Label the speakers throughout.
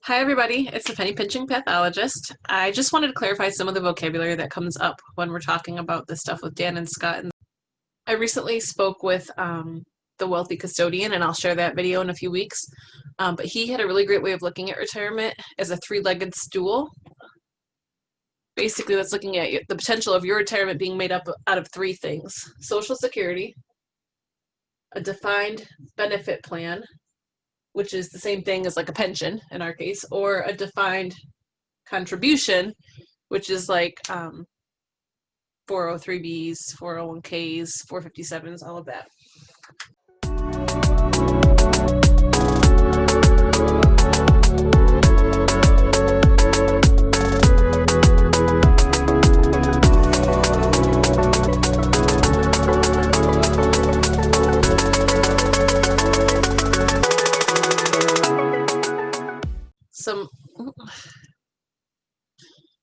Speaker 1: Hi everybody, it's the penny pinching pathologist. I just wanted to clarify some of the vocabulary that comes up when we're talking about this stuff with Dan and Scott. And I recently spoke with the wealthy custodian, and I'll share that video in a few weeks. But he had a really great way of looking at retirement as a three-legged stool. Basically, that's looking at the potential of your retirement being made up out of three things: Social Security, a defined benefit plan, which is the same thing as like a pension in our case, or a defined contribution, which is like 403bs, 401ks, 457s, all of that.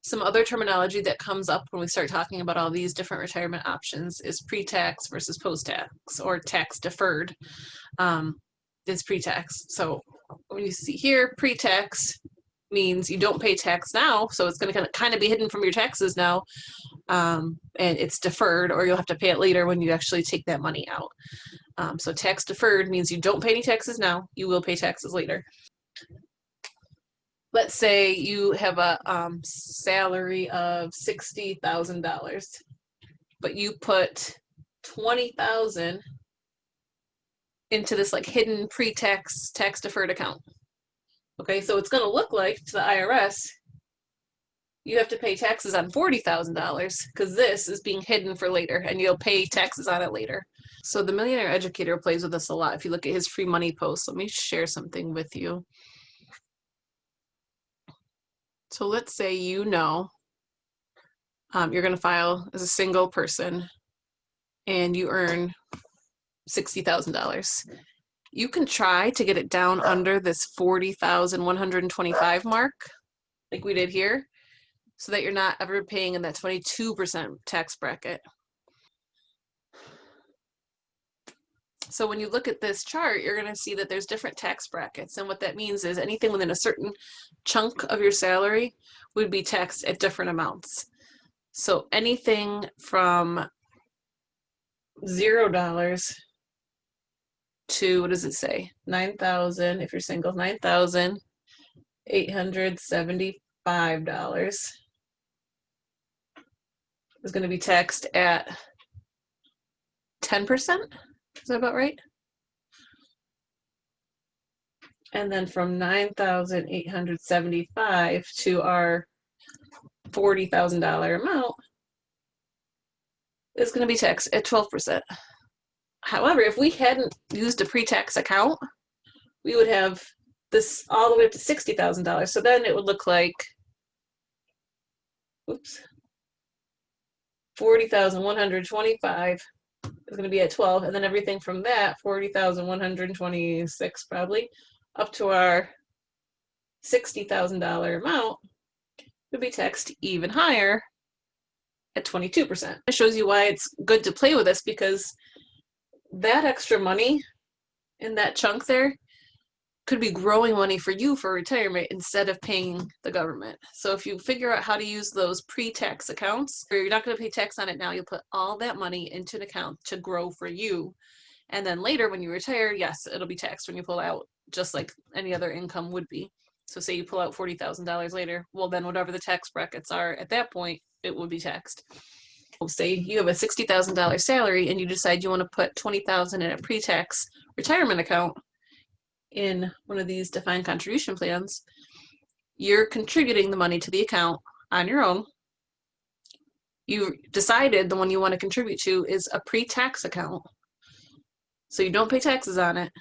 Speaker 1: Some other terminology that comes up when we start talking about all these different retirement options is pre-tax versus post-tax, or tax deferred is pre-tax. So when you see here, pre-tax means you don't pay tax now, so it's going to kind of be hidden from your taxes now, and it's deferred, or you'll have to pay it later when you actually take that money out. So tax deferred means you don't pay any taxes now, you will pay taxes later. Let's say you have a salary of $60,000, but you put $20,000 into this like hidden pre-tax tax deferred account. Okay, so it's going to look like to the IRS you have to pay taxes on $40,000 because this is being hidden for later, and you'll pay taxes on it later. So the Millionaire Educator plays with us a lot. If you look at his free money posts, let me share something with you. So let's say you're going to file as a single person and you earn $60,000. You can try to get it down under this 40,125 mark, like we did here, so that you're not ever paying in that 22% tax bracket. So when you look at this chart, you're going to see that there's different tax brackets. And what that means is anything within a certain chunk of your salary would be taxed at different amounts. So anything from $0 to, what does it say? 9,000, if you're single, $9,875 is going to be taxed at 10%. Is that about right? And then from 9,875 to our $40,000 amount is going to be taxed at 12%. However, if we hadn't used a pre-tax account, we would have this all the way up to $60,000. So then it would look like, 40,125 is going to be at 12, and then everything from that, 40,126 probably, up to our $60,000 amount would be taxed even higher at 22%. It shows you why it's good to play with this, because that extra money in that chunk there could be growing money for you for retirement instead of paying the government. So if you figure out how to use those pre-tax accounts, or you're not going to pay tax on it now, you'll put all that money into an account to grow for you. And then later when you retire, yes, it'll be taxed when you pull out, just like any other income would be. So say you pull out $40,000 later, well then whatever the tax brackets are at that point, it would be taxed. Say you have a $60,000 salary and you decide you want to put $20,000 in a pre-tax retirement account in one of these defined contribution plans, you're contributing the money to the account on your own. You decided the one you want to contribute to is a pre-tax account, so you don't pay taxes on it,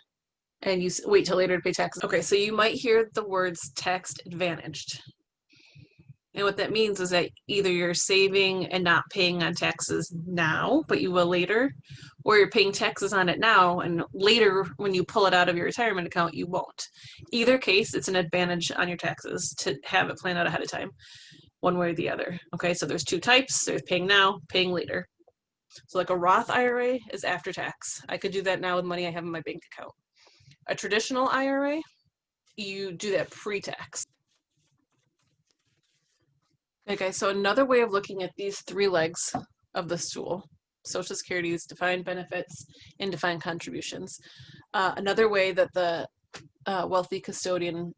Speaker 1: and you wait till later to pay taxes. Okay, so you might hear the words tax advantaged. And what that means is that either you're saving and not paying on taxes now, but you will later, or you're paying taxes on it now, and later when you pull it out of your retirement account, you won't. Either case, it's an advantage on your taxes to have it planned out ahead of time, one way or the other. Okay, so there's two types. There's paying now, paying later. So like a Roth IRA is after tax. I could do that now with money I have in my bank account. A traditional IRA, you do that pre-tax. Okay, so another way of looking at these three legs of the stool, Social Security's defined benefits and defined contributions. Another way that the wealthy custodian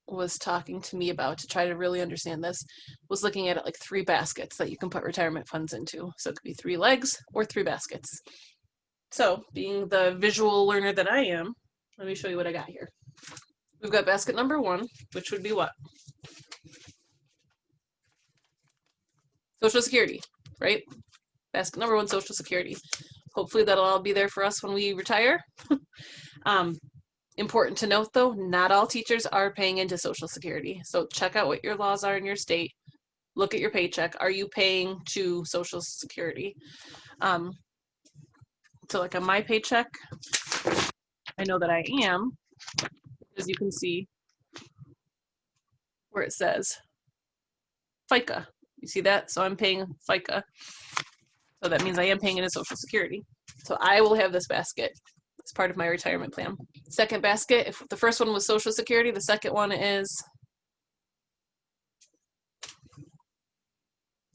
Speaker 1: was talking to me about to try to really understand this was looking at it like three baskets that you can put retirement funds into. So it could be three legs or three baskets. So being the visual learner that I am, let me show you what I got here. We've got basket number one, which would be what? Social Security, right? Basket number one, Social Security. Hopefully that'll all be there for us when we retire. Important to note though, not all teachers are paying into Social Security. So check out what your laws are in your state. Look at your paycheck. Are you paying to Social Security? So like on my paycheck, I know that I am, as you can see where it says FICA. You see that? So I'm paying FICA. So that means I am paying into Social Security. So I will have this basket as part of my retirement plan. Second basket, if the first one was Social Security, the second one is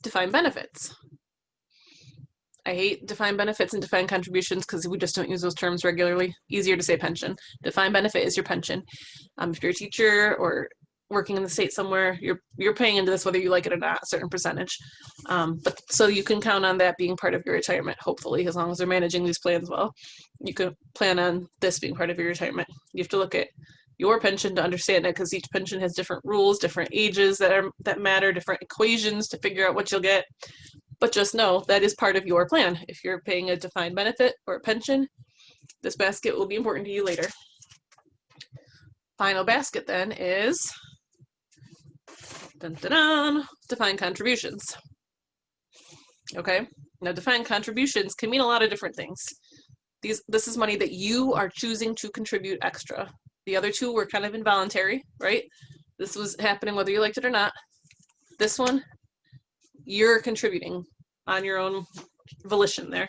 Speaker 1: defined benefits. I hate defined benefits and defined contributions because we just don't use those terms regularly. Easier to say pension. Defined benefit is your pension. If you're a teacher or working in the state somewhere, you're paying into this whether you like it or not, a certain percentage. But so you can count on that being part of your retirement, hopefully, as long as they're managing these plans well. You can plan on this being part of your retirement. You have to look at your pension to understand it because each pension has different rules, different ages that matter, different equations to figure out what you'll get. But just know that is part of your plan. If you're paying a defined benefit or a pension, this basket will be important to you later. Final basket then is defined contributions. Okay, now defined contributions can mean a lot of different things. This is money that you are choosing to contribute extra. The other two were kind of involuntary, right? This was happening whether you liked it or not. This one, you're contributing on your own volition there.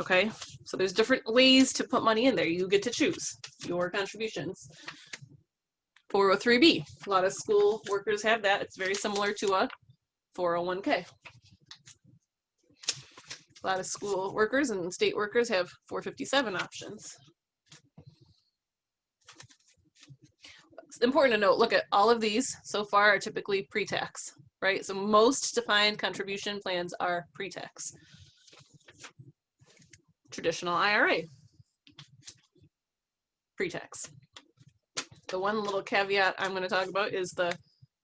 Speaker 1: Okay, so there's different ways to put money in there. You get to choose your contributions. 403B, a lot of school workers have that. It's very similar to a 401k. A lot of school workers and state workers have 457 options. It's important to note, look at all of these so far are typically pre-tax, right? So most defined contribution plans are pre-tax. Traditional IRA, pre-tax. The one little caveat I'm going to talk about is the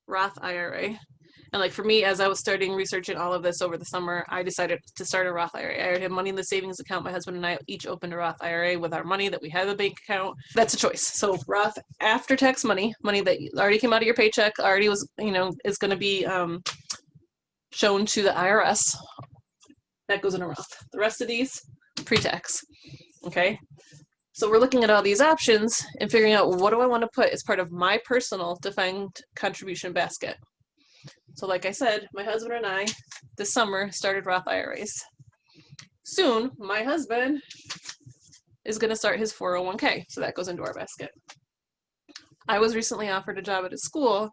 Speaker 1: Roth IRA. And like for me, as I was starting researching all of this over the summer, I decided to start a Roth IRA. I already had money in the savings account. My husband and I each opened a Roth IRA with our money that we have in a bank account. That's a choice. So Roth after-tax money that already came out of your paycheck, already was, is going to be shown to the IRS. That goes in a Roth. The rest of these, pre-tax. Okay. So we're looking at all these options and figuring out what do I want to put as part of my personal defined contribution basket. So like I said, my husband and I this summer started Roth IRAs. Soon, my husband is going to start his 401k, so that goes into our basket. I was recently offered a job at a school,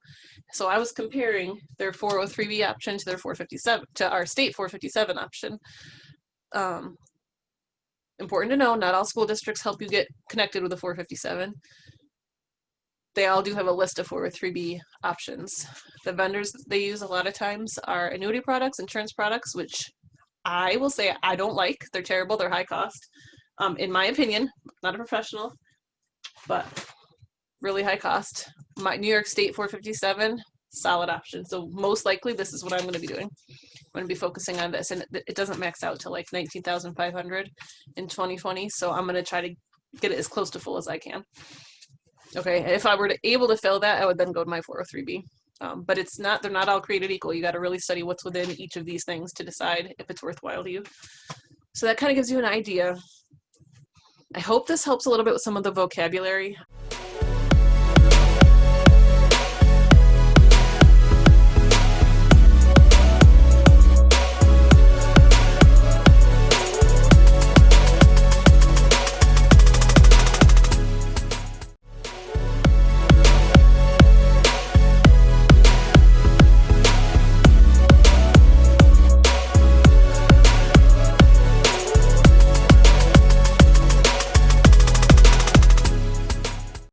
Speaker 1: so I was comparing their 403B option to their 457, to our state 457 option. Important to know, not all school districts help you get connected with a 457. They all do have a list of 403B options. The vendors they use a lot of times are annuity products, insurance products, which I will say I don't like. They're terrible, they're high cost. In my opinion, not a professional, but really high cost. My New York State 457, solid option. So most likely this is what I'm going to be doing. I'm going to be focusing on this, and it doesn't max out to like 19,500 in 2020. So I'm going to try to get it as close to full as I can. Okay, if I were able to fill that, I would then go to my 403B. But they're not all created equal. You got to really study what's within each of these things to decide if it's worthwhile to you. So that kind of gives you an idea. I hope this helps a little bit with some of the vocabulary.